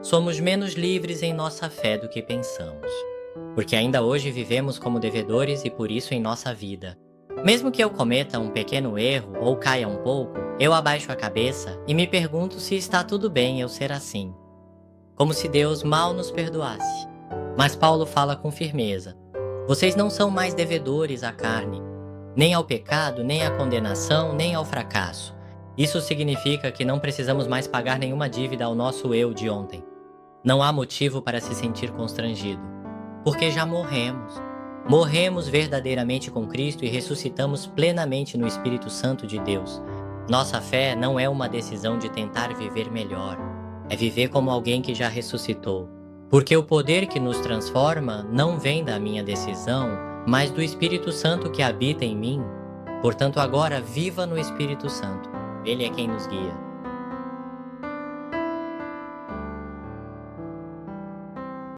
somos menos livres em nossa fé do que pensamos. Porque ainda hoje vivemos como devedores e por isso em nossa vida. Mesmo que eu cometa um pequeno erro ou caia um pouco, eu abaixo a cabeça e me pergunto se está tudo bem eu ser assim. Como se Deus mal nos perdoasse. Mas Paulo fala com firmeza: vocês não são mais devedores à carne, nem ao pecado, nem à condenação, nem ao fracasso. Isso significa que não precisamos mais pagar nenhuma dívida ao nosso eu de ontem. Não há motivo para se sentir constrangido, porque já morremos. Morremos verdadeiramente com Cristo e ressuscitamos plenamente no Espírito Santo de Deus. Nossa fé não é uma decisão de tentar viver melhor, é viver como alguém que já ressuscitou. Porque o poder que nos transforma não vem da minha decisão, mas do Espírito Santo que habita em mim. Portanto, agora viva no Espírito Santo. Ele é quem nos guia.